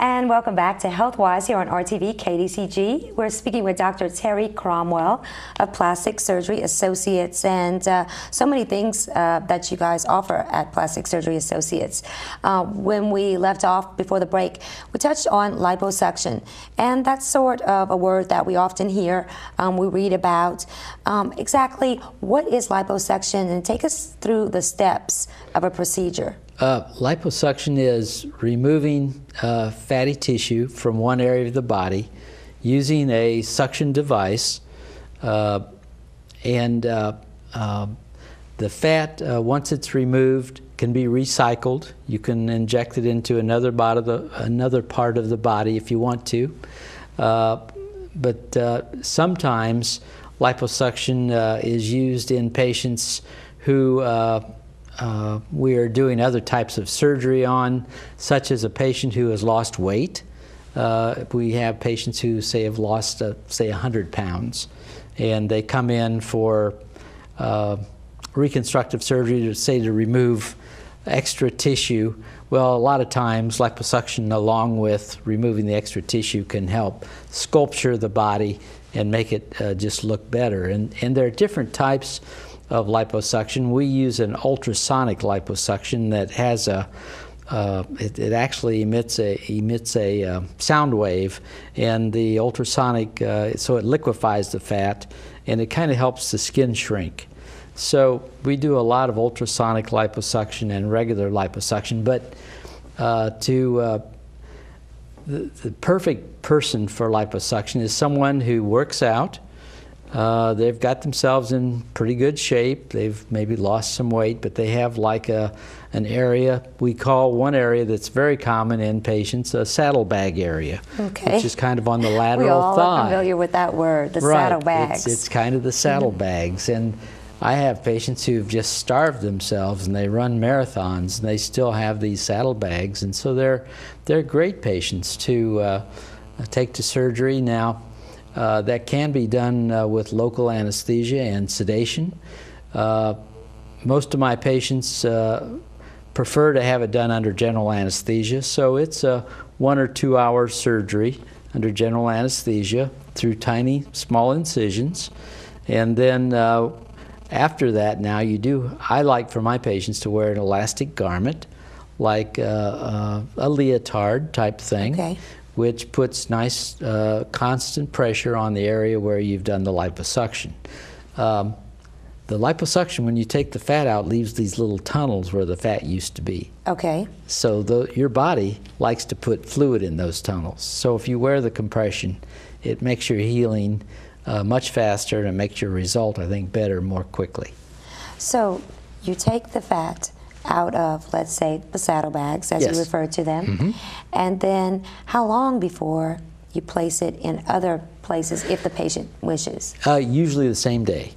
And welcome back to HealthWise here on RTV KDCG. We're speaking with Dr. Terry Cromwell of Plastic Surgery Associates, and so many things that you guys offer at Plastic Surgery Associates. When we left off before the break, we touched on liposuction, and that's sort of a word that we often hear, we read about. Exactly what is liposuction, and take us through the steps of a procedure. Liposuction is removing fatty tissue from one area of the body using a suction device, and the fat, once it's removed, can be recycled. You can inject it into another part of the body if you want to, but sometimes liposuction is used in patients who we are doing other types of surgery on, such as a patient who has lost weight. We have patients who have lost, say, 100 pounds, and they come in for reconstructive surgery to remove extra tissue. Well, a lot of times liposuction, along with removing the extra tissue, can help sculpture the body and make it just look better. And there are different types of liposuction. We use an ultrasonic liposuction that has it actually emits a sound wave, and the ultrasonic, so it liquefies the fat, and it kind of helps the skin shrink. So we do a lot of ultrasonic liposuction and regular liposuction, but the perfect person for liposuction is someone who works out. They've got themselves in pretty good shape. They've maybe lost some weight, but they have like an area, we call one area that's very common in patients a saddlebag area, which is kind of on the lateral thigh. We all are familiar with that word, the saddlebags. It's kind of the saddlebags. And I have patients who've just starved themselves and they run marathons and they still have these saddlebags, and so they're great patients to take to surgery. Now, that can be done with local anesthesia and sedation. Most of my patients prefer to have it done under general anesthesia, so it's a 1 or 2 hour surgery under general anesthesia through tiny, small incisions. And then after that, now I like for my patients to wear an elastic garment, like a leotard type thing, which puts nice constant pressure on the area where you've done the liposuction. The liposuction, when you take the fat out, leaves these little tunnels where the fat used to be. Okay. So your body likes to put fluid in those tunnels. So if you wear the compression, it makes your healing much faster, and it makes your result, I think, better more quickly. So you take the fat out of, let's say, the saddlebags, as you refer to them, and then how long before you place it in other places if the patient wishes? Usually the same day.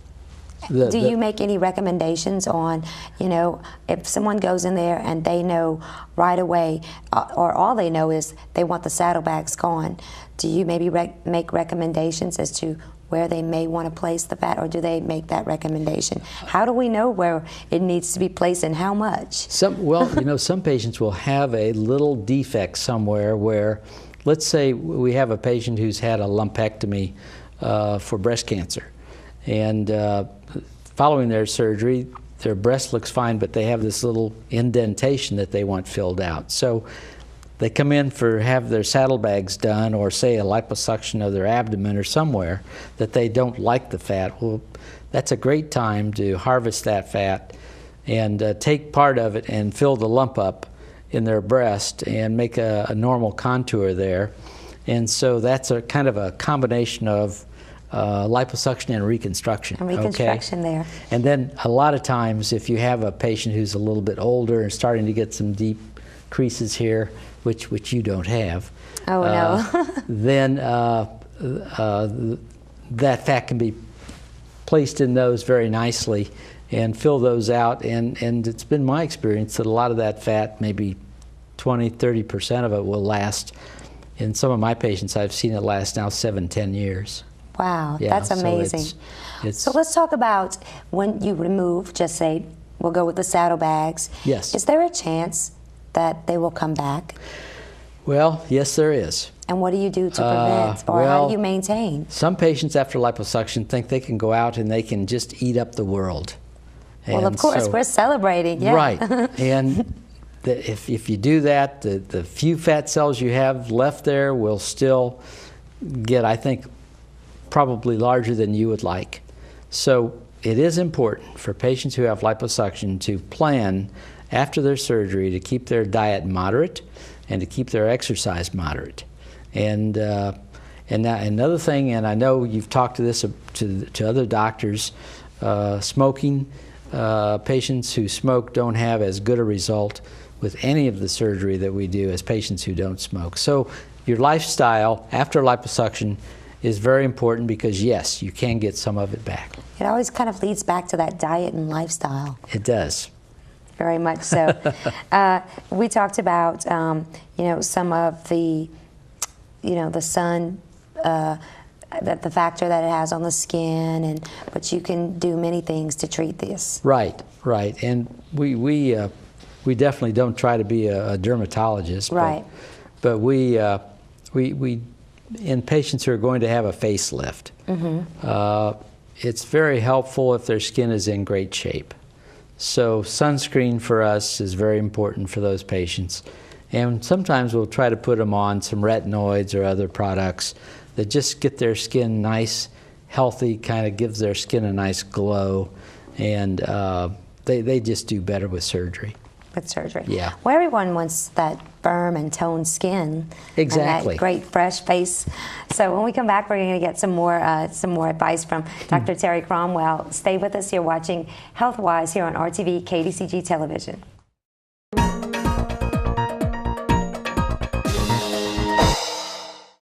Do you make any recommendations on, if someone goes in there and they know right away, or all they know is they want the saddlebags gone, do you maybe make recommendations as to where they may want to place the fat, or do they make that recommendation? How do we know where it needs to be placed and how much? Some patients will have a little defect somewhere where, let's say we have a patient who's had a lumpectomy for breast cancer, and following their surgery, their breast looks fine, but they have this little indentation that they want filled out. So they come in have their saddlebags done, or say a liposuction of their abdomen or somewhere that they don't like the fat. Well, that's a great time to harvest that fat and take part of it and fill the lump up in their breast and make a normal contour there. And so that's a kind of a combination of liposuction and reconstruction. And reconstruction there. And then a lot of times, if you have a patient who's a little bit older and starting to get some deep creases here, which you don't have, then that fat can be placed in those very nicely and fill those out. And it's been my experience that a lot of that fat, maybe 20–30% of it, will last. In some of my patients, I've seen it last now 7–10 years. Wow, that's amazing. So let's talk about when you remove, just say, we'll go with the saddlebags. Yes. Is there a chance that they will come back? Well, yes, there is. And what do you do to prevent, or how do you maintain? Some patients after liposuction think they can go out and they can just eat up the world. Well, of course, we're celebrating, yeah. Right, and if you do that, the few fat cells you have left there will still get, I think, probably larger than you would like. So it is important for patients who have liposuction to plan after their surgery to keep their diet moderate and to keep their exercise moderate. And now another thing, and I know you've talked to this to other doctors, smoking. Patients who smoke don't have as good a result with any of the surgery that we do as patients who don't smoke. So your lifestyle after liposuction is very important because, yes, you can get some of it back. It always kind of leads back to that diet and lifestyle. It does. Very much so. We talked about, you know, some of the, you know, the sun, the factor that it has on the skin, but you can do many things to treat this. Right, right. And we definitely don't try to be a dermatologist. Right. But we in patients who are going to have a facelift, it's very helpful if their skin is in great shape. So sunscreen for us is very important for those patients. And sometimes we'll try to put them on some retinoids or other products that just get their skin nice, healthy, kind of gives their skin a nice glow, and they just do better with surgery. With surgery. Yeah. Well, everyone wants that firm and toned skin. Exactly. And that great fresh face. So when we come back, we're going to get some more advice from Dr. Terry Cromwell. Stay with us. You're watching HealthWise here on RTV KDCG Television.